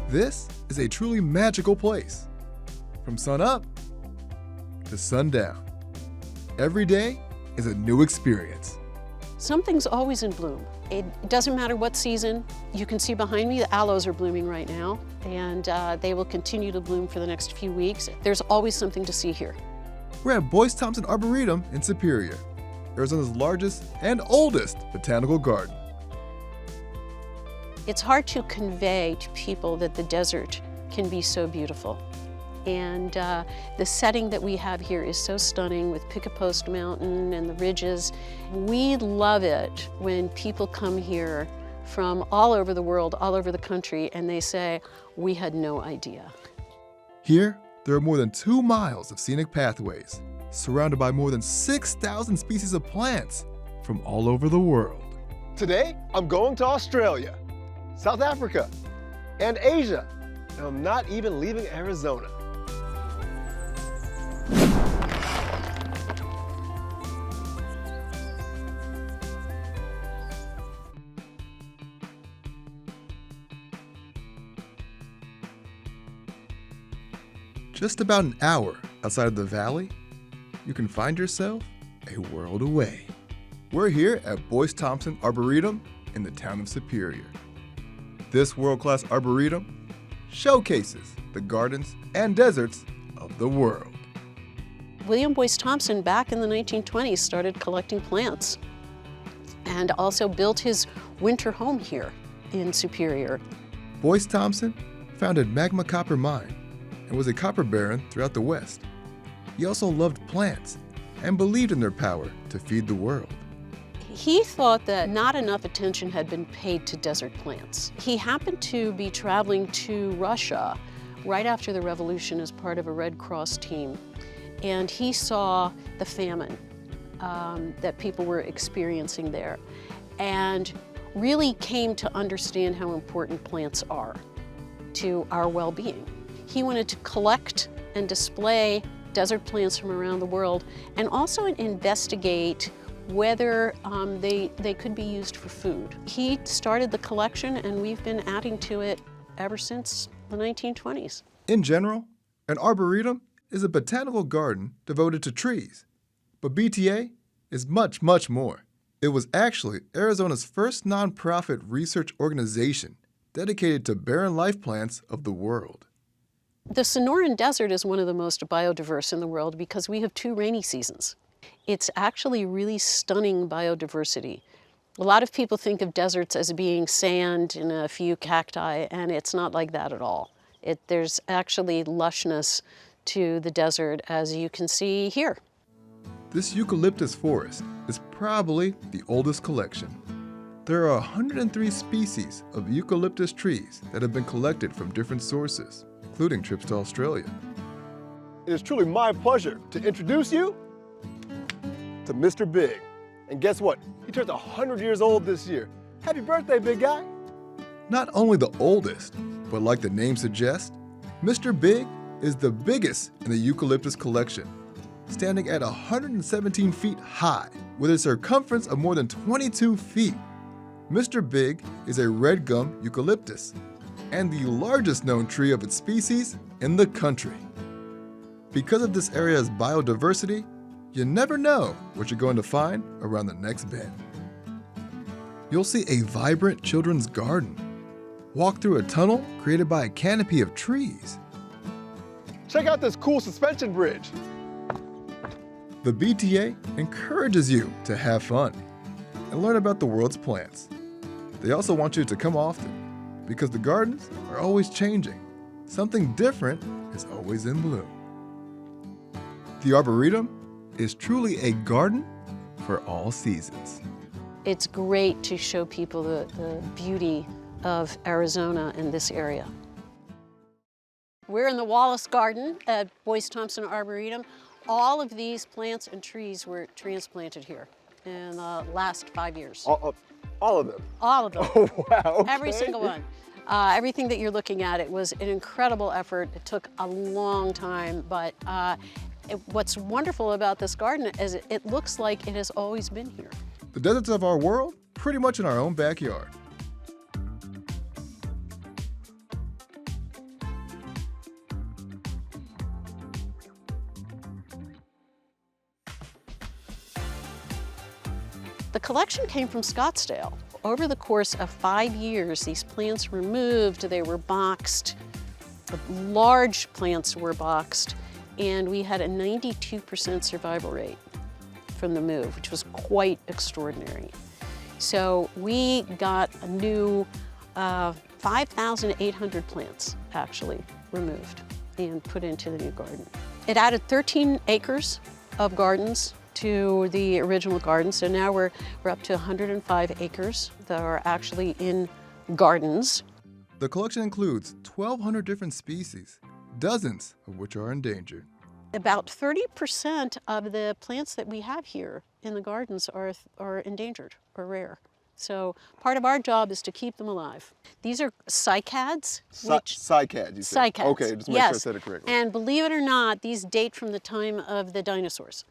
This is a truly magical place. From sun up to sundown, every day is a new experience. Something's always in bloom. It doesn't matter what season. You can see behind me, the aloes are blooming right now, and they will continue to bloom for the next few weeks. There's always something to see here. We're at Boyce Thompson Arboretum in Superior, Arizona's largest and oldest botanical garden. It's hard to convey to people that the desert can be so beautiful. And the setting that we have here is so stunning with Picket-Post Mountain and the ridges. We love it when people come here from all over the world, all over the country, and they say, we had no idea. Here, there are more than 2 miles of scenic pathways, surrounded by more than 6,000 species of plants from all over the world. Today, I'm going to Australia, South Africa, and Asia, and I'm not even leaving Arizona. Just about an hour outside of the valley, you can find yourself a world away. We're here at Boyce Thompson Arboretum in the town of Superior. This world-class arboretum showcases the gardens and deserts of the world. William Boyce Thompson, back in the 1920s, started collecting plants and also built his winter home here in Superior. Boyce Thompson founded Magma Copper Mine and was a copper baron throughout the West. He also loved plants and believed in their power to feed the world. He thought that not enough attention had been paid to desert plants. He happened to be traveling to Russia right after the revolution as part of a Red Cross team, and he saw the famine that people were experiencing there, and really came to understand how important plants are to our well-being. He wanted to collect and display desert plants from around the world and also investigate whether they could be used for food. He started the collection and we've been adding to it ever since the 1920s. In general, an arboretum is a botanical garden devoted to trees, but BTA is much, much more. It was actually Arizona's first nonprofit research organization dedicated to barren life plants of the world. The Sonoran Desert is one of the most biodiverse in the world because we have 2 rainy seasons. It's actually really stunning biodiversity. A lot of people think of deserts as being sand and a few cacti, and it's not like that at all. There's actually lushness to the desert, as you can see here. This eucalyptus forest is probably the oldest collection. There are 103 species of eucalyptus trees that have been collected from different sources, including trips to Australia. It is truly my pleasure to introduce you to Mr. Big. And guess what? He turns 100 years old this year. Happy birthday, big guy. Not only the oldest, but like the name suggests, Mr. Big is the biggest in the eucalyptus collection, standing at 117 feet high with a circumference of more than 22 feet. Mr. Big is a red gum eucalyptus and the largest known tree of its species in the country. Because of this area's biodiversity, you never know what you're going to find around the next bend. You'll see a vibrant children's garden, walk through a tunnel created by a canopy of trees. Check out this cool suspension bridge. The BTA encourages you to have fun and learn about the world's plants. They also want you to come often because the gardens are always changing. Something different is always in bloom. The Arboretum is truly a garden for all seasons. It's great to show people the beauty of Arizona in this area. We're in the Wallace Garden at Boyce Thompson Arboretum. All of these plants and trees were transplanted here in the last 5 years. All of them? All of them. Oh, wow. Okay. Every single one. Everything that you're looking at, it was an incredible effort. It took a long time, but what's wonderful about this garden is it looks like it has always been here. The deserts of our world, pretty much in our own backyard. The collection came from Scottsdale. Over the course of 5 years, these plants were moved, they were boxed, the large plants were boxed, and we had a 92% survival rate from the move, which was quite extraordinary. So we got a new 5,800 plants actually removed and put into the new garden. It added 13 acres of gardens to the original garden. So now we're up to 105 acres that are actually in gardens. The collection includes 1,200 different species, dozens of which are endangered. About 30% of the plants that we have here in the gardens are endangered or rare. So part of our job is to keep them alive. These are cycads. Cycads, you said? Cycads. Okay, just make sure I said it correctly. And believe it or not, these date from the time of the dinosaurs.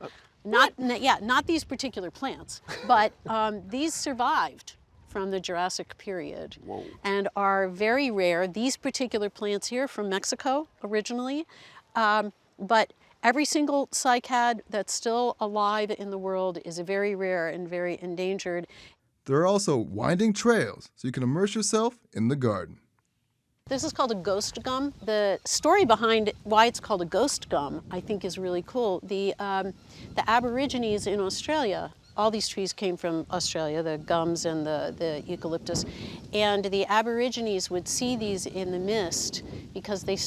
Not these particular plants, but these survived from the Jurassic period. Whoa. And are very rare. These particular plants here from Mexico originally, but every single cycad that's still alive in the world is very rare and very endangered. There are also winding trails, so you can immerse yourself in the garden. This is called a ghost gum. The story behind why it's called a ghost gum, I think, is really cool. The Aborigines in Australia, all these trees came from Australia, the gums and the eucalyptus, and the Aborigines would see these in the mist because they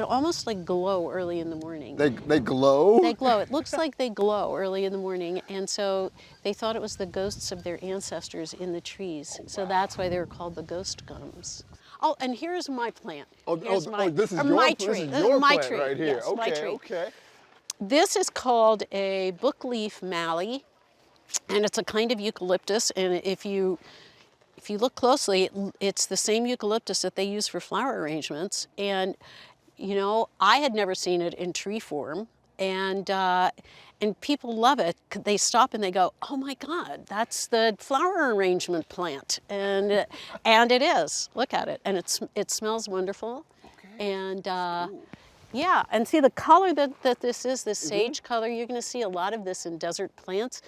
almost like glow early in the morning. They glow? They glow. It looks like they glow early in the morning, and so they thought it was the ghosts of their ancestors in the trees. So that's why they were called the ghost gums. Oh, and here's my plant. This is my tree. tree. This is your my plant tree. right here. Yes, okay, my tree. okay. This is called a bookleaf mallee, and it's a kind of eucalyptus. And if you look closely, it's the same eucalyptus that they use for flower arrangements. And you know, I had never seen it in tree form, and people love it. They stop and they go, "Oh my God, that's the flower arrangement plant," and it is. Look at it, and it smells wonderful, okay. And yeah, and see the color that this is, this sage color. You're going to see a lot of this in desert plants.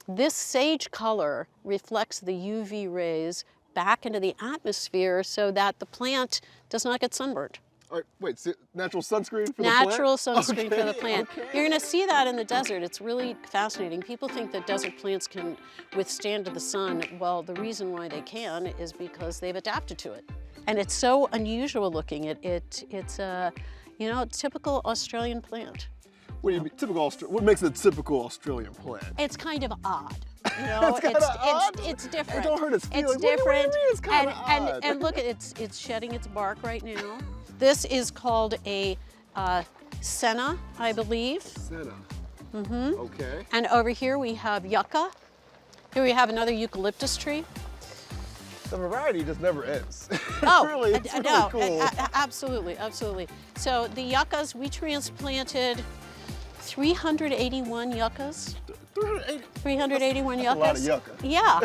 This sage color reflects the UV rays back into the atmosphere so that the plant does not get sunburned. All right, wait, natural sunscreen for the plant? Natural sunscreen for the plant. Okay. You're going to see that in the desert. It's really fascinating. People think that desert plants can withstand the sun. Well, the reason why they can is because they've adapted to it. And it's so unusual looking. It's a, you know, typical Australian plant. What do you mean, typical what makes it a typical Australian plant? It's kind of odd. You know, it's different. It don't hurt its feelings. It's different. What do you mean it's kind of odd? And look, it's shedding its bark right now. This is called a senna, I believe. Senna. Mm-hmm. Okay. And over here we have yucca. Here we have another eucalyptus tree. The variety just never ends. Oh, it's really no, cool. Absolutely, absolutely. So the yuccas, we transplanted 381 yuccas. 381 yuccas. That's a lot of yucca. Yeah,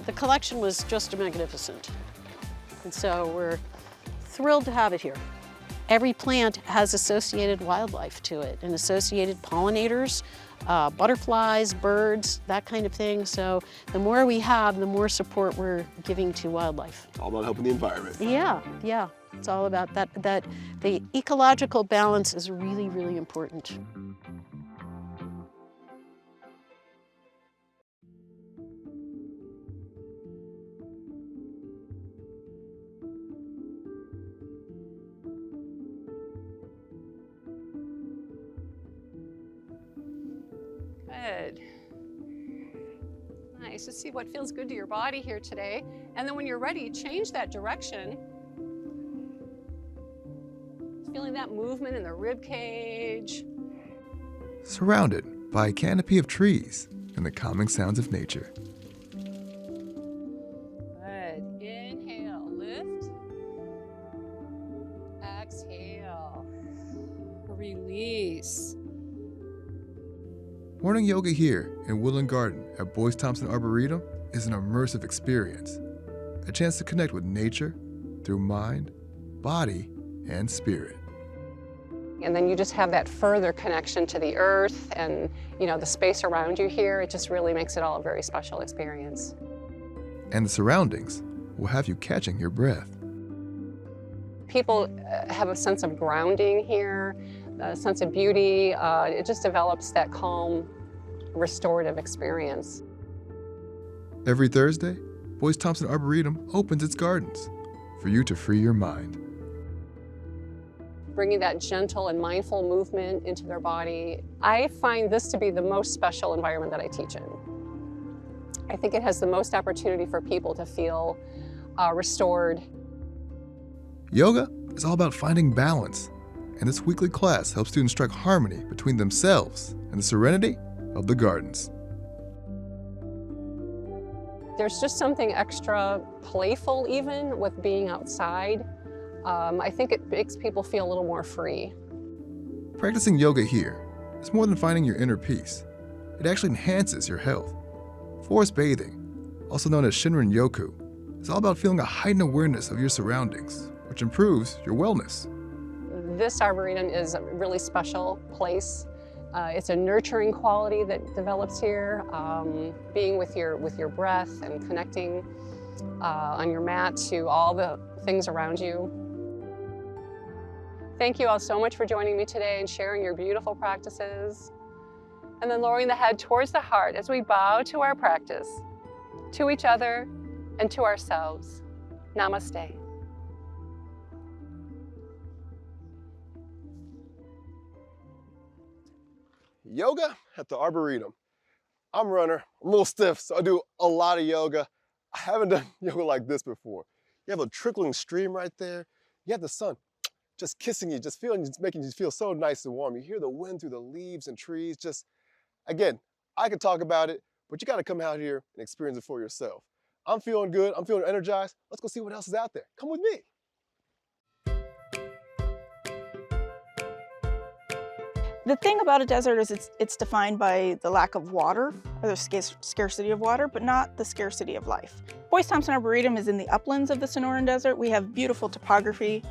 the collection was just magnificent, and so we're thrilled to have it here. Every plant has associated wildlife to it and associated pollinators, butterflies, birds, that kind of thing. So the more we have, the more support we're giving to wildlife. All about helping the environment. Yeah, yeah. It's all about that. The ecological balance is really, really important. Good. Nice. Just see what feels good to your body here today. And then when you're ready, change that direction. Feeling that movement in the rib cage. Surrounded by a canopy of trees and the calming sounds of nature. Good. Inhale, lift. Exhale. Release. Morning yoga here in Woodland Garden at Boyce Thompson Arboretum is an immersive experience, a chance to connect with nature through mind, body, and spirit. And then you just have that further connection to the earth and, you know, the space around you here. It just really makes it all a very special experience. And the surroundings will have you catching your breath. People have a sense of grounding here, a sense of beauty. It just develops that calm, restorative experience. Every Thursday, Boyce Thompson Arboretum opens its gardens for you to free your mind. Bringing that gentle and mindful movement into their body. I find this to be the most special environment that I teach in. I think it has the most opportunity for people to feel restored. Yoga is all about finding balance, and this weekly class helps students strike harmony between themselves and the serenity of the gardens. There's just something extra playful even with being outside. I think it makes people feel a little more free. Practicing yoga here is more than finding your inner peace. It actually enhances your health. Forest bathing, also known as Shinrin Yoku, is all about feeling a heightened awareness of your surroundings, which improves your wellness. This Arboretum is a really special place. It's a nurturing quality that develops here, being with your breath and connecting on your mat to all the things around you. Thank you all so much for joining me today and sharing your beautiful practices. And then lowering the head towards the heart as we bow to our practice, to each other and to ourselves. Namaste. Yoga at the Arboretum. I'm a runner, I'm a little stiff, so I do a lot of yoga. I haven't done yoga like this before. You have a trickling stream right there. You have the sun just kissing you, just making you feel so nice and warm. You hear the wind through the leaves and trees. Just, again, I could talk about it, but you gotta come out here and experience it for yourself. I'm feeling good, I'm feeling energized. Let's go see what else is out there. Come with me. The thing about a desert is it's defined by the lack of water, or the scarcity of water, but not the scarcity of life. Boyce Thompson Arboretum is in the uplands of the Sonoran Desert. We have beautiful topography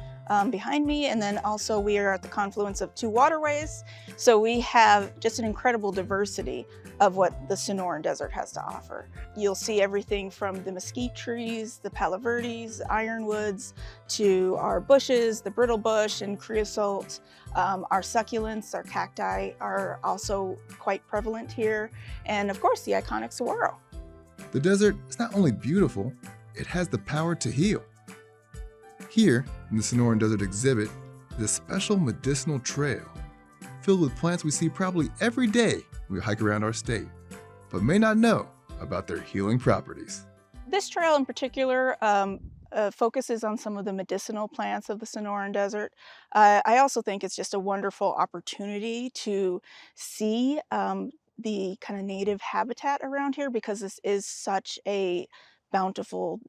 behind me, and then also we are at the confluence of two waterways. So we have just an incredible diversity of what the Sonoran Desert has to offer. You'll see everything from the mesquite trees, the palo verdes, ironwoods, to our bushes, the brittle bush and creosote. Our succulents, our cacti are also quite prevalent here. And of course, the iconic saguaro. The desert is not only beautiful, it has the power to heal. Here, in the Sonoran Desert exhibit, is a special medicinal trail filled with plants we see probably every day when we hike around our state, but may not know about their healing properties. This trail in particular focuses on some of the medicinal plants of the Sonoran Desert. I also think it's just a wonderful opportunity to see the kind of native habitat around here, because this is such a bountiful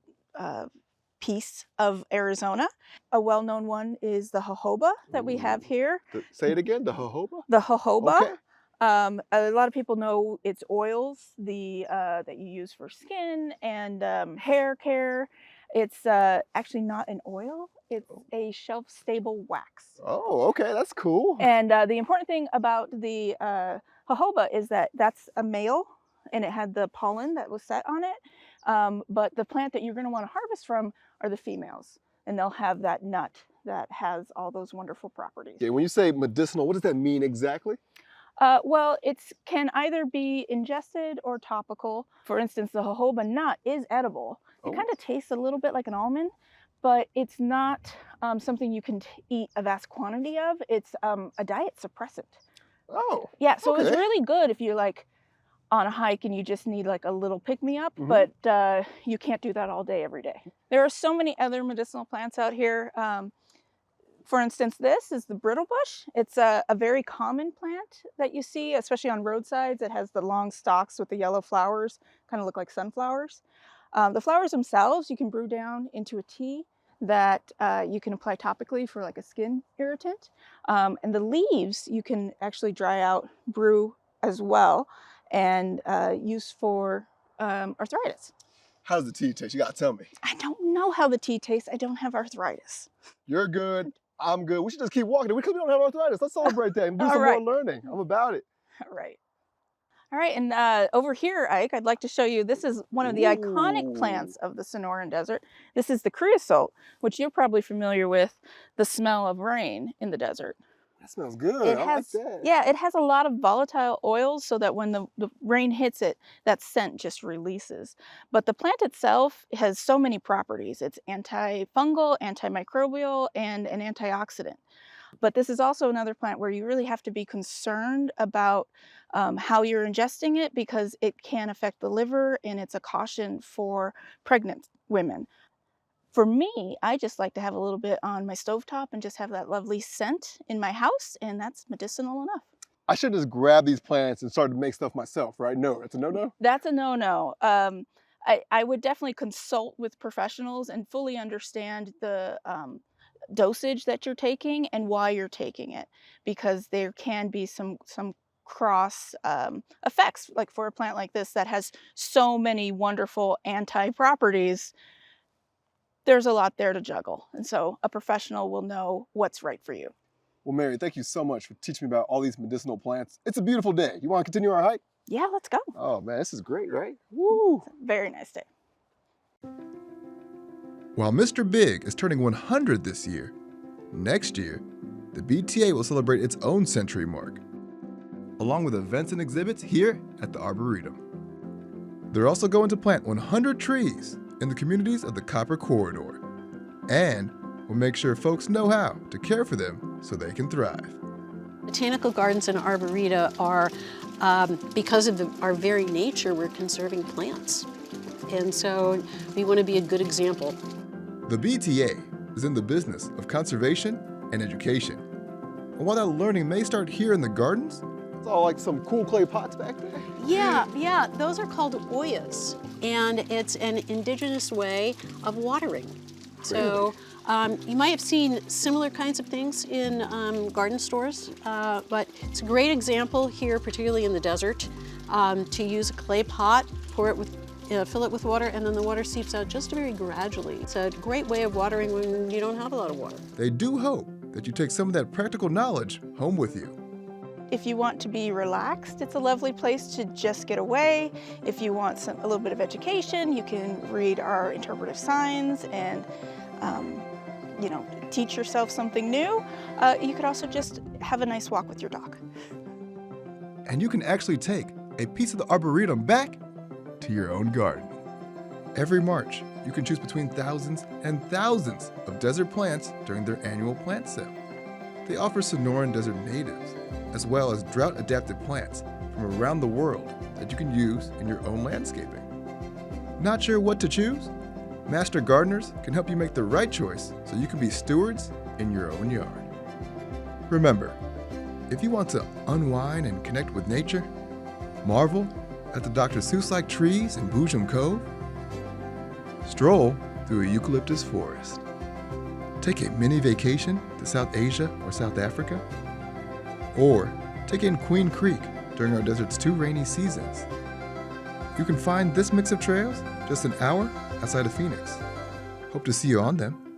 piece of Arizona. A well-known one is the jojoba that we have here. Say it again, the jojoba? The jojoba. Okay. A lot of people know its oils, that you use for skin and hair care. It's actually not an oil, it's a shelf-stable wax. Oh, okay, that's cool. And the important thing about the jojoba is that that's a male, and it had the pollen that was set on it. But the plant that you're going to want to harvest from are the females, and they'll have that nut that has all those wonderful properties. Yeah, when you say medicinal, what does that mean exactly? Well, it can either be ingested or topical. For instance, the jojoba nut is edible. It kind of tastes a little bit like an almond, but it's not something you can eat a vast quantity of. It's a diet suppressant. Oh. Yeah, so okay. it's really good if you're like on a hike and you just need like a little pick-me-up, but you can't do that all day, every day. There are so many other medicinal plants out here. For instance, this is the brittle bush. It's a very common plant that you see, especially on roadsides. It has the long stalks with the yellow flowers, kind of look like sunflowers. The flowers themselves, you can brew down into a tea that you can apply topically for like a skin irritant. And the leaves you can actually dry out, brew as well, and use for arthritis. How does the tea taste? You gotta tell me. I don't know how the tea tastes. I don't have arthritis. You're good. I'm good. We should just keep walking because we don't have arthritis. Let's celebrate that and do All some right. more learning. I'm about it. All right. All right, and over here, Ike, I'd like to show you, this is one of the iconic plants of the Sonoran Desert. This is the creosote, which you're probably familiar with, the smell of rain in the desert. That smells good. It I has, like that. yeah, it has a lot of volatile oils so that when the rain hits it, that scent just releases. But the plant itself has so many properties. It's antifungal, antimicrobial, and an antioxidant. But this is also another plant where you really have to be concerned about how you're ingesting it because it can affect the liver, and it's a caution for pregnant women. For me, I just like to have a little bit on my stovetop and just have that lovely scent in my house, and that's medicinal enough. I should just grab these plants and start to make stuff myself, right? No, it's a no-no? That's a no-no. I would definitely consult with professionals and fully understand the dosage that you're taking and why you're taking it, because there can be some cross effects, like for a plant like this that has so many wonderful anti-properties. There's a lot there to juggle, and so a professional will know what's right for you. Well, Mary, thank you so much for teaching me about all these medicinal plants. It's a beautiful day. You want to continue our hike? Yeah, let's go. Oh man, this is great, right? Woo! Very nice day. While Mr. Big is turning 100 this year, next year, the BTA will celebrate its own century mark, along with events and exhibits here at the Arboretum. They're also going to plant 100 trees in the communities of the Copper Corridor, and will make sure folks know how to care for them so they can thrive. Botanical gardens and arboreta are, because of our very nature, we're conserving plants. And so we want to be a good example. The BTA is in the business of conservation and education. And while that learning may start here in the gardens, It's all like some cool clay pots back there. Yeah, those are called oyas, and it's an indigenous way of watering. So you might have seen similar kinds of things in garden stores, but it's a great example here, particularly in the desert, to use a clay pot, pour it with, fill it with water, and then the water seeps out just very gradually. It's a great way of watering when you don't have a lot of water. they do hope that you take some of that practical knowledge home with you. If you want to be relaxed, it's a lovely place to just get away. If you want a little bit of education, you can read our interpretive signs and teach yourself something new. You could also just have a nice walk with your dog. And you can actually take a piece of the Arboretum back to your own garden. Every March, you can choose between thousands and thousands of desert plants during their annual plant sale. They offer Sonoran Desert natives, as well as drought-adapted plants from around the world that you can use in your own landscaping. Not sure what to choose? Master gardeners can help you make the right choice so you can be stewards in your own yard. Remember, if you want to unwind and connect with nature, marvel at the Dr. Seuss-like trees in Boojum Cove, stroll through a eucalyptus forest, take a mini vacation to South Asia or South Africa, or take in Queen Creek during our desert's 2 rainy seasons. You can find this mix of trails just an hour outside of Phoenix. Hope to see you on them.